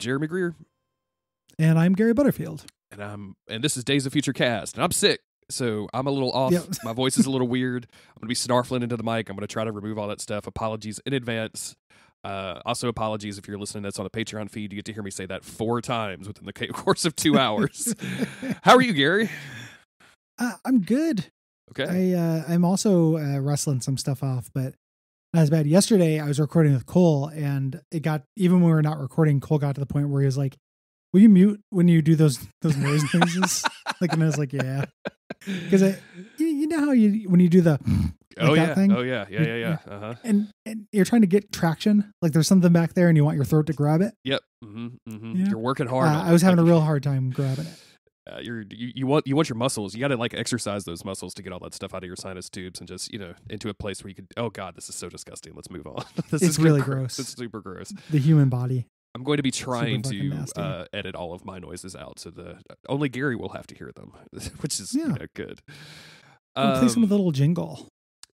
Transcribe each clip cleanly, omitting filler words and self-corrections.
Jeremy Greer. And I'm Gary Butterfield. And this is Days of Future Cast. And I'm sick, so I'm a little off. Yep. My voice is a little weird. I'm going to be snarfling into the mic. I'm going to try to remove all that stuff. Apologies in advance. Also, apologies if you're listening that's on the Patreon feed. You get to hear me say that 4 times within the course of 2 hours. How are you, Gary? I'm good. Okay. I'm also wrestling some stuff off, but not as bad. Yesterday, I was recording with Cole, and it got, even when we were not recording, Cole got to the point where he was like, will you mute when you do those noises? And I was like, yeah. Because you know how when you do the thing? Oh, yeah. Uh-huh. And you're trying to get traction. Like there's something back there and you want your throat to grab it. Yep. Mm-hmm. Mm-hmm. Yeah. You're working hard. I was having a real hard time grabbing it. You want your muscles. You got to exercise those muscles to get all that stuff out of your sinus tubes and just into a place where you could. Oh God, this is so disgusting. Let's move on. This it's is really gross. It's super gross. The human body. I'm going to be trying to edit all of my noises out, so only Gary will have to hear them, which is good. Play some of the little jingle.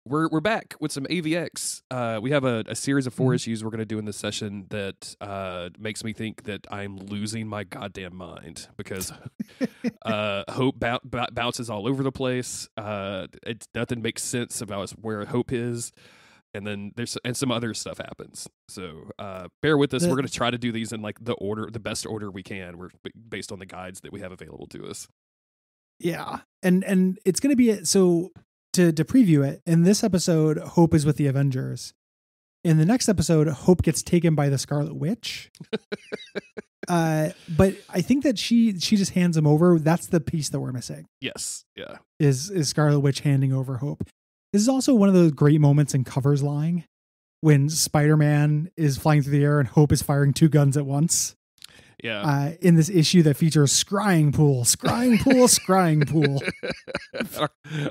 We're back with some AVX. We have a series of 4 issues we're going to do in this session that makes me think that I'm losing my goddamn mind because Hope bounces all over the place. Nothing makes sense about where Hope is, and then there's some other stuff happens. So bear with us. We're going to try to do these in the best order we can. We're based on the guides that we have available to us. Yeah, and it's going to be so. To preview it, in this episode, Hope is with the Avengers. In the next episode, Hope gets taken by the Scarlet Witch. But I think that she just hands him over. That's the piece that we're missing. Yes. Yeah. Is Scarlet Witch handing over Hope. This is also one of those great moments in Covers lying when Spider-Man is flying through the air and Hope is firing 2 guns at once. Yeah. In this issue that features Scrying Pool.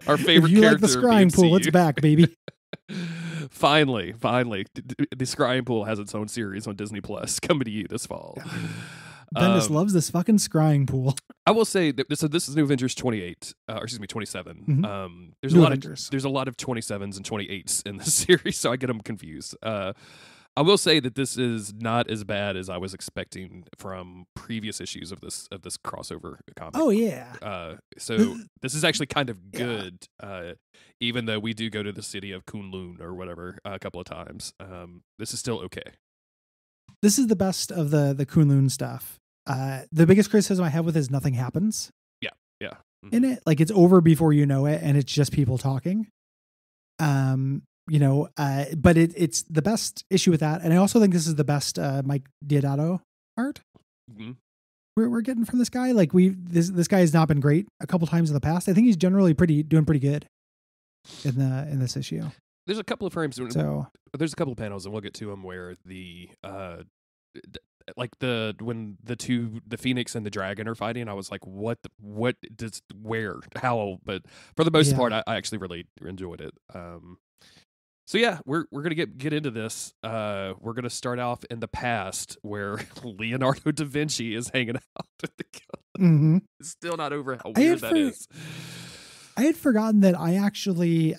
Our favorite character. If you like the Scrying Pool, it's back, baby. Finally. The Scrying Pool has its own series on Disney Plus coming to you this fall. Bendis loves this fucking Scrying Pool. I will say that this is New Avengers 27. Mm-hmm. There's a lot of 27s and 28s in this series, so I get them confused. I will say that this is not as bad as I was expecting from previous issues of this crossover comic. Oh yeah. So this is actually kind of good, even though we do go to the city of Kunlun or whatever a couple of times. This is still okay. This is the best of the Kunlun stuff. The biggest criticism I have with it is nothing happens. Yeah. Mm-hmm. In it, it's over before you know it, and it's just people talking. But it's the best issue with that. And I also think this is the best Mike Diodato art we're getting from this guy. This guy has not been great a couple times in the past. I think he's generally doing pretty good in this issue. There's a couple of frames. So there's a couple of panels, and we'll get to them where when the Phoenix and the Dragon are fighting, I was like, how? But for the most part, I actually really enjoyed it. So yeah, we're gonna get into this. We're gonna start off in the past where Leonardo da Vinci is hanging out at the mm-hmm. It's still not over how weird that is. I had forgotten that I actually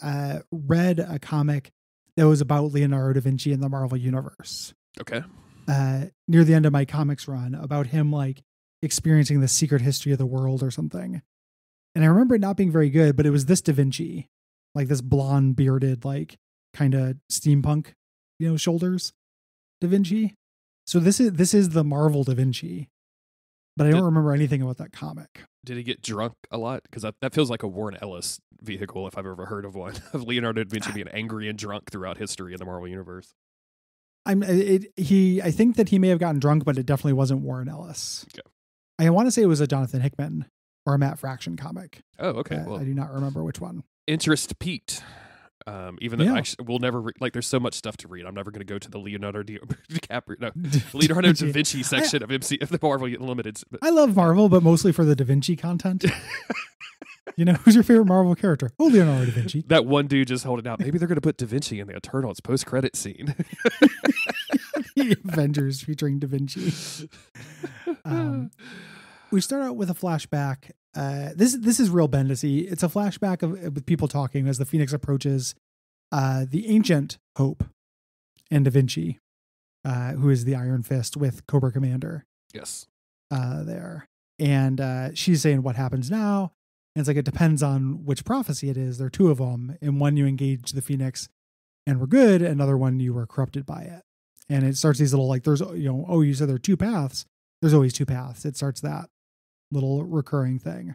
read a comic that was about Leonardo da Vinci in the Marvel Universe. Okay. Near the end of my comics run, about him experiencing the secret history of the world or something. And I remember it not being very good, but it was this Da Vinci, this blonde bearded, kind of steampunk, shoulders Da Vinci. So this is the Marvel Da Vinci, but I don't remember anything about that comic. Did he get drunk a lot? Because that feels like a Warren Ellis vehicle if I've ever heard of one, of Leonardo da Vinci being angry and drunk throughout history in the Marvel Universe. I think that he may have gotten drunk, but it definitely wasn't Warren Ellis. Okay. I want to say it was a Jonathan Hickman or a Matt Fraction comic. Oh, okay. Well, I do not remember which one. Interest peaked. Even though we'll never there's so much stuff to read. I'm never going to go to the Leonardo da Vinci section of the Marvel Unlimited. I love Marvel, but mostly for the Da Vinci content. Who's your favorite Marvel character? Oh, Leonardo da Vinci. That one dude just holding out. Maybe they're going to put Da Vinci in the Eternals post-credit scene. The Avengers featuring Da Vinci. We start out with a flashback. This is real Bendis-y. It's a flashback with people talking as the Phoenix approaches the ancient Hope and Da Vinci, who is the Iron Fist with Cobra Commander. Yes. There. And she's saying what happens now. And it's like, it depends on which prophecy it is. There are two of them. In one, you engage the Phoenix and we're good. Another one, you were corrupted by it. And it starts these little, like, there's, oh, you said there are two paths. There's always two paths. It starts that little recurring thing.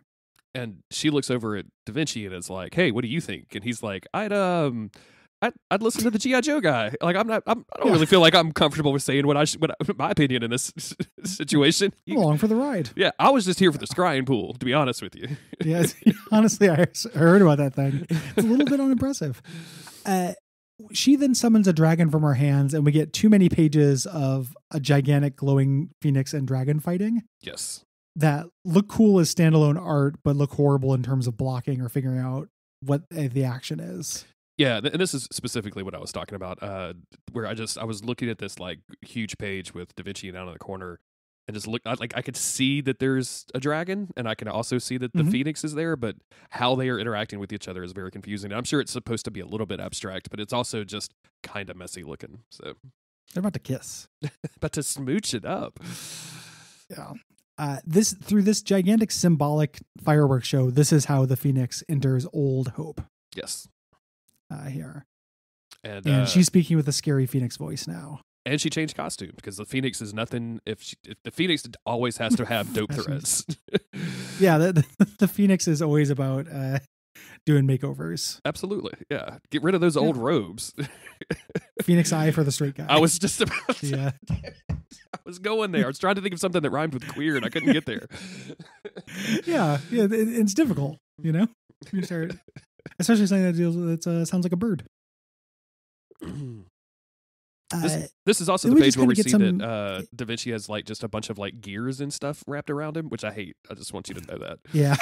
And she looks over at Da Vinci and is like, "Hey, what do you think?" And he's like, I'd listen to the G.I. Joe guy. Like, I don't really feel like I'm comfortable with saying what my opinion in this situation. I'm along for the ride. Yeah, I was just here for the scrying pool, to be honest with you. Yeah, honestly, I heard about that thing. It's a little bit unimpressive. She then summons a dragon from her hands, and we get too many pages of a gigantic glowing phoenix and dragon fighting. Yes. That look cool as standalone art, but look horrible in terms of blocking or figuring out what the action is. Yeah, and this is specifically what I was talking about, where I was looking at this like huge page with Da Vinci down in the corner, and just I could see that there's a dragon, and I can also see that the Phoenix is there, but how they are interacting with each other is very confusing. I'm sure it's supposed to be a little bit abstract, but it's also just kind of messy looking. So they're about to kiss, about to smooch it up. Yeah. Through this gigantic symbolic fireworks show, this is how the Phoenix enters Old Hope. Yes. Here. And she's speaking with a scary Phoenix voice now. And she changed costume because the Phoenix is nothing. If the Phoenix always has to have dope threads. Yeah, the Phoenix is always about doing makeovers. Absolutely. Yeah. Get rid of those old robes. Phoenix eye for the straight guy. I was just about to. Yeah. I was going there. I was trying to think of something that rhymed with queer and I couldn't get there. Yeah. It's difficult, You start, especially something that sounds like a bird. This is also the page where we see that Da Vinci has like just a bunch of like gears and stuff wrapped around him, which I hate. I just want you to know that. Yeah,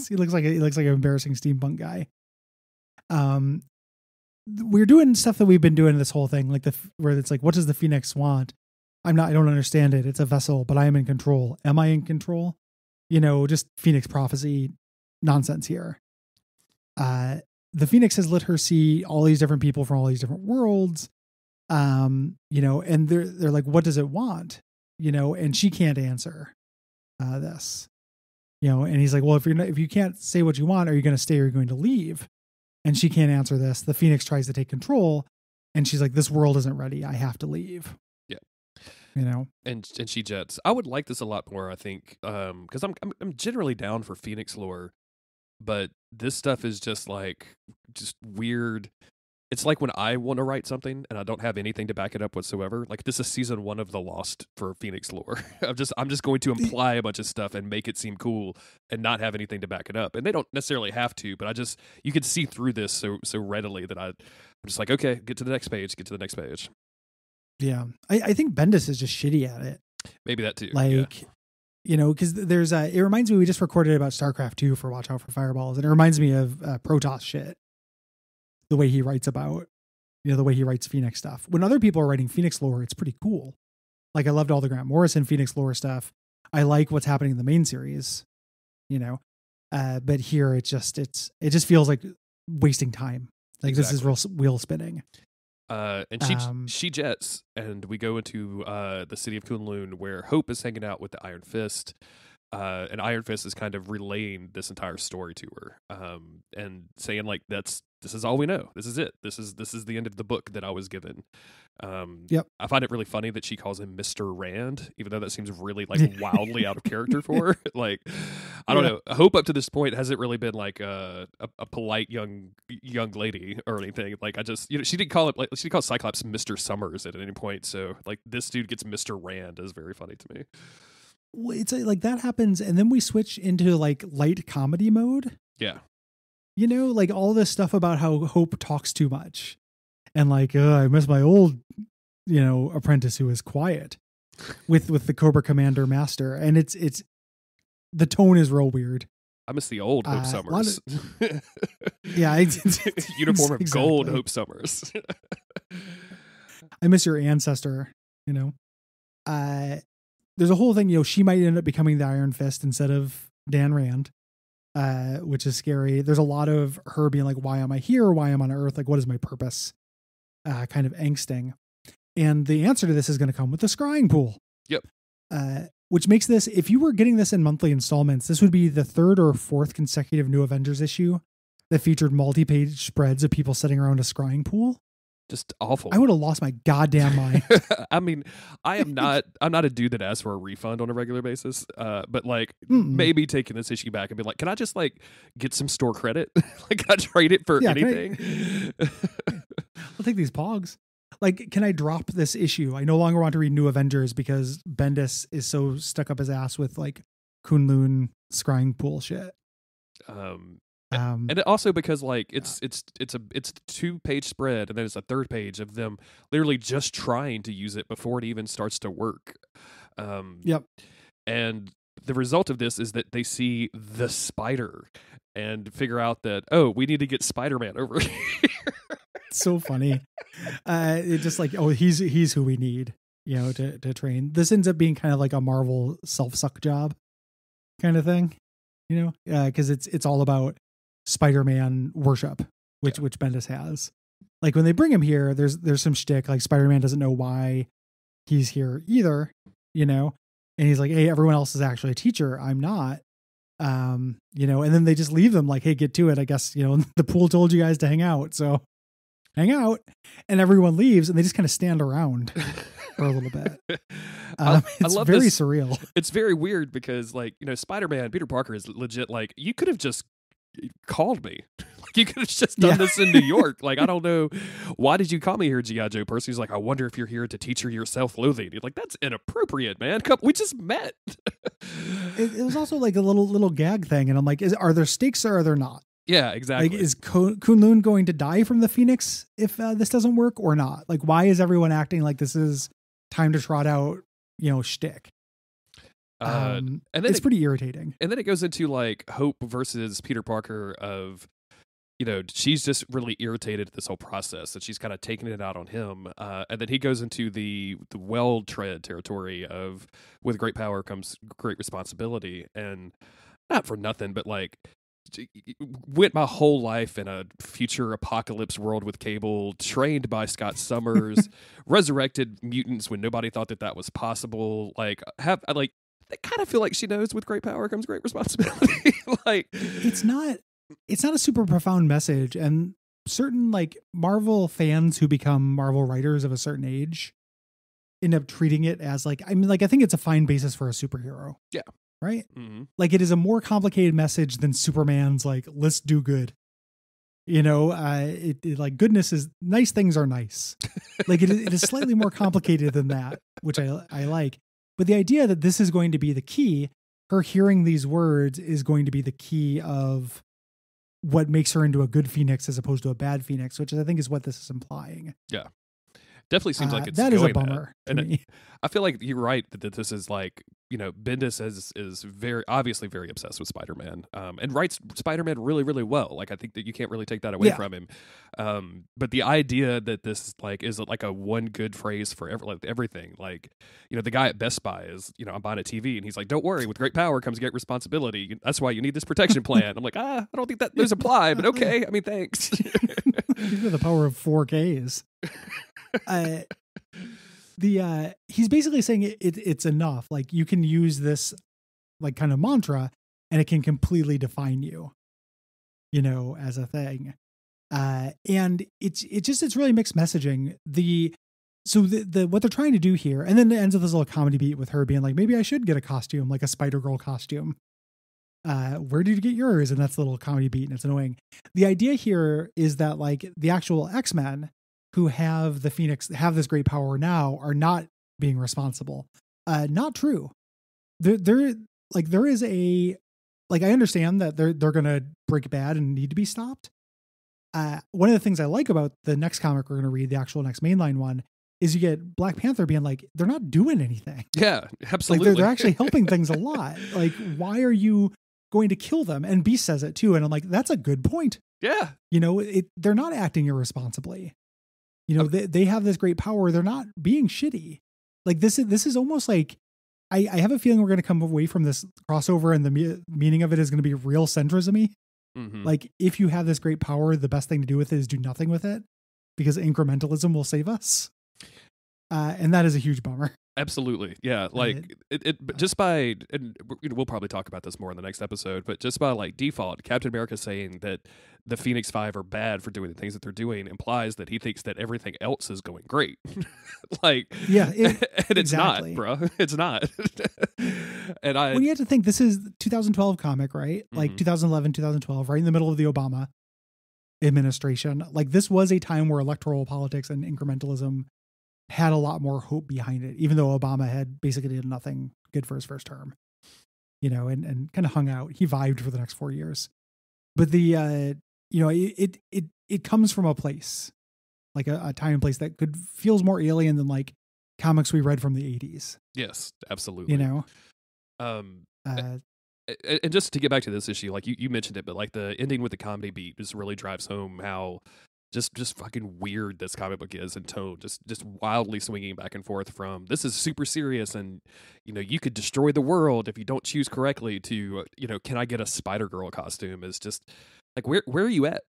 he looks like an embarrassing steampunk guy. We're doing stuff that we've been doing this whole thing, like where it's like, what does the Phoenix want? I don't understand it. It's a vessel, but I am in control. Am I in control? Just Phoenix prophecy nonsense here. The Phoenix has let her see all these different people from all these different worlds. And they're like, what does it want? And she can't answer this. And he's like, well, if you can't say what you want, are you going to stay or are you going to leave? And she can't answer this. The Phoenix tries to take control, and she's like, this world isn't ready. I have to leave. Yeah. And she jets. I would like this a lot more, I think, because I'm generally down for Phoenix lore, but this stuff is just weird. It's like when I want to write something and I don't have anything to back it up whatsoever. Like, this is season 1 of The Lost for Phoenix lore. I'm just going to imply a bunch of stuff and make it seem cool and not have anything to back it up. And they don't necessarily have to, but you can see through this so readily that I'm just like, okay, get to the next page. Yeah. I think Bendis is just shitty at it. Maybe that too. Because there's it reminds me, we just recorded about StarCraft 2 for Watch Out for Fireballs, and it reminds me of Protoss shit. The way he writes about, the way he writes Phoenix stuff. When other people are writing Phoenix lore, it's pretty cool. Like, I loved all the Grant Morrison Phoenix lore stuff. I like what's happening in the main series, but here it just feels like wasting time. Like, exactly. This is real wheel spinning. And she jets, and we go into the city of Kunlun, where Hope is hanging out with the Iron Fist. And Iron Fist is kind of relaying this entire story to her, and saying like, this is all we know. This is it. This is the end of the book that I was given. Yep. I find it really funny that she calls him Mr. Rand, even though that seems really wildly out of character for her. Like, I don't know. Hope up to this point hasn't really been like a polite young lady or anything. Like, I just, she didn't call Cyclops Mr. Summers at any point. So like, this dude gets Mr. Rand is very funny to me. It's like that happens, and then we switch into like light comedy mode. Yeah. Like all this stuff about how Hope talks too much, and like, I miss my old, apprentice who is quiet, with the Cobra Commander Master, and it's the tone is real weird. I miss the old Hope Summers. Yeah, uniform of gold Hope Summers. I miss your ancestor. There's a whole thing, she might end up becoming the Iron Fist instead of Dan Rand, which is scary. There's a lot of her being like, why am I here? Why am I on Earth? Like, what is my purpose? Kind of angsting. And the answer to this is going to come with the scrying pool. Yep. Which makes this, if you were getting this in monthly installments, this would be the third or fourth consecutive New Avengers issue that featured multi-page spreads of people sitting around a scrying pool. Just awful. I would have lost my goddamn mind. I mean, I'm not a dude that asks for a refund on a regular basis. But like maybe taking this issue back and be like, can I just like get some store credit? Like, can I trade it for anything? I'll take these pogs. Like, can I drop this issue? I no longer want to read New Avengers because Bendis is so stuck up his ass with like Kunlun scrying pool shit. And also because like it's a 2-page spread and then it's a third page of them literally just trying to use it before it even starts to work. Yep. And the result of this is that they see the spider and figure out that, oh, we need to get Spider-Man over here. It's so funny. It just like, oh, he's who we need, you know, to train. This ends up being kind of like a Marvel self-suck job kind of thing, you know, because it's all about Spider-Man worship, which Bendis has. Like when they bring him here, there's some shtick, like Spider-Man doesn't know why he's here either, you know, and he's like, hey, everyone else is actually a teacher, I'm not, you know, and then they just leave them like, hey, get to it, I guess, you know, the pool told you guys to hang out, so hang out, and everyone leaves and they just kind of stand around for a little bit. It's very surreal. It's very weird because like, you know, Spider-Man, Peter Parker is legit like, you could have just called me. Like you could have just done this in New York. Like, I don't know, why did you call me here, G.I. Joe person? He's like, I wonder if you're here to teach her your self-loathing. You're like, that's inappropriate, man. We just met. It was also like a little gag thing, and I'm like, are there stakes or are there not? Yeah, exactly. Like, is Kunlun going to die from the Phoenix if this doesn't work or not? Like, why is everyone acting like this is time to trot out, you know, shtick? And then it's pretty irritating. And then it goes into like Hope versus Peter Parker of, you know, she's just really irritated at this whole process and she's kind of taking it out on him. And then he goes into the well tread territory of with great power comes great responsibility. And not for nothing, but like went my whole life in a future apocalypse world with Cable, trained by Scott Summers, resurrected mutants when nobody thought that was possible. Like I kind of feel like she knows with great power comes great responsibility. Like it's not a super profound message, and certain like Marvel fans who become Marvel writers of a certain age end up treating it as like, I mean, like I think it's a fine basis for a superhero. Yeah. Right? Mm-hmm. Like it is a more complicated message than Superman's like, let's do good. You know, it like goodness is nice things are nice. Like it is slightly more complicated than that, which I like. But the idea that this is going to be the key, her hearing these words is going to be the key of what makes her into a good Phoenix as opposed to a bad Phoenix, which I think is what this is implying. Yeah. Definitely seems like it's that is a bummer to me. I feel like you're right that this is like, you know, Bendis is very obviously very obsessed with Spider-Man, and writes Spider-Man really, really well. Like I think that you can't really take that away from him. But the idea that this like is like a one good phrase for everything, like, you know, the guy at Best Buy is, you know, I'm buying a TV and he's like, don't worry, with great power comes great responsibility. That's why you need this protection plan. I'm like, I don't think that those apply, but okay. I mean, thanks. The power of 4Ks. He's basically saying it's enough. Like you can use this like kind of mantra and it can completely define you, you know, as a thing. And it's really mixed messaging. So what they're trying to do here, and then it ends with this little comedy beat with her being like, maybe I should get a costume, like a Spider-Girl costume. Where did you get yours? And that's the little comedy beat, and it's annoying. The idea here is that like the actual X-Men who have the Phoenix, have this great power now, are not being responsible. Not true. There is a, like, I understand that they're going to break bad and need to be stopped. One of the things I like about the next comic we're going to read, the actual next mainline one, is you get Black Panther being like, they're not doing anything. Yeah, absolutely. Like they're actually helping things a lot. Like, why are you going to kill them? And Beast says it too. And I'm like, that's a good point. Yeah. You know, they're not acting irresponsibly. You know, they have this great power. They're not being shitty. Like this is almost like, I have a feeling we're going to come away from this crossover and the meaning of it is going to be real centrism-y. Mm-hmm. Like if you have this great power, the best thing to do with it is do nothing with it because incrementalism will save us. And that is a huge bummer. Absolutely. Yeah. Like but just by, and we'll probably talk about this more in the next episode, but just by like default, Captain America saying that the Phoenix Five are bad for doing the things that they're doing implies that he thinks that everything else is going great. Like, yeah, and it's exactly. not, bro. It's not. And when you have to think this is 2012 comic, right? Like 2011, 2012, right in the middle of the Obama administration. Like this was a time where electoral politics and incrementalism had a lot more hope behind it, even though Obama had basically did nothing good for his first term, you know, and kind of hung out. He vibed for the next 4 years, but the, you know, it comes from a place, like a time and place that feels more alien than like comics we read from the 80s. Yes, absolutely. You know, and just to get back to this issue, like you mentioned it, but like the ending with the comedy beat just really drives home how just fucking weird this comic book is in tone, just wildly swinging back and forth from this is super serious and, you know, you could destroy the world if you don't choose correctly to, you know, can I get a Spider-Girl costume, is just like, where are you at?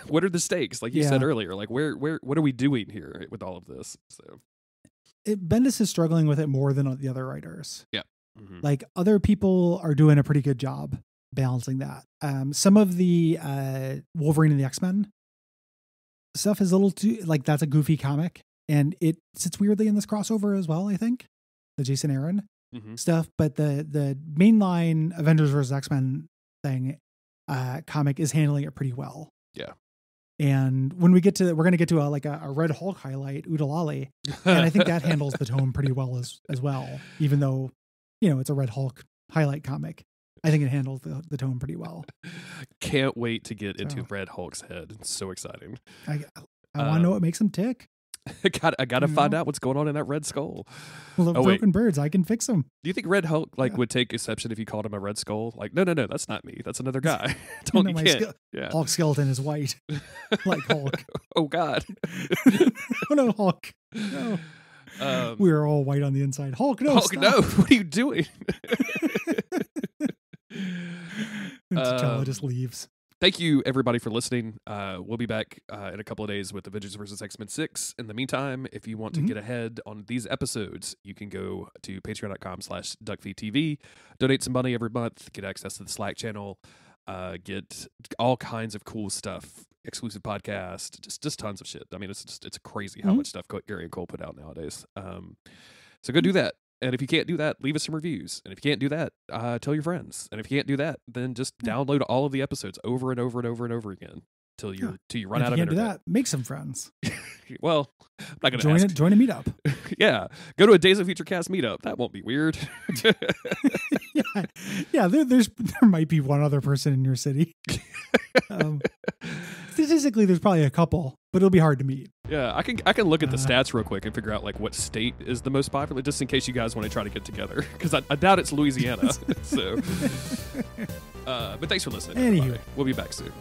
What are the stakes? Like you said earlier, like where what are we doing here with all of this? So Bendis is struggling with it more than the other writers. Yeah. Like other people are doing a pretty good job balancing that. Some of the Wolverine and the X-Men stuff is a little too, like, that's a goofy comic and it sits weirdly in this crossover as well, I think, the Jason Aaron stuff. But the mainline Avengers versus X-Men thing comic is handling it pretty well. Yeah. And when we get to, we're going to get to a Red Hulk highlight, Udalali, and I think that handles the tone pretty well as well, even though, you know, it's a Red Hulk highlight comic. I think it handles the tone pretty well. Can't wait to get into Red Hulk's head. It's so exciting. I want to know what makes him tick. I gotta find out what's going on in that red skull. Well, the broken birds, I can fix them. Do you think Red Hulk would take exception if you called him a red skull? Like, no, that's not me. That's another guy. Don't you can't. Hulk skeleton is white, like Hulk. Oh God. Oh no, Hulk. No. We are all white on the inside. Hulk, no. Hulk, no. What are you doing? T'Challa just leaves. Thank you, everybody, for listening. We'll be back in a couple of days with Avengers vs. X-Men 6. In the meantime, if you want to get ahead on these episodes, you can go to patreon.com/Duckfeed.tv, donate some money every month, get access to the Slack channel, get all kinds of cool stuff, exclusive podcast, just tons of shit. I mean, it's crazy how much stuff Gary and Cole put out nowadays. So go do that. And if you can't do that, leave us some reviews. And if you can't do that, tell your friends. And if you can't do that, then just download all of the episodes over and over and over and over again till you run out of internet. If you can't do that, make some friends. Well, I'm not going to ask. Join a meetup. Yeah. Go to a Days of Future Cast meetup. That won't be weird. Yeah. There might be one other person in your city. Statistically, there's probably a couple, but it'll be hard to meet. Yeah, I can look at the stats real quick and figure out like what state is the most popular, just in case you guys want to try to get together, because I doubt it's Louisiana. So, but thanks for listening. Anyway, we'll be back soon.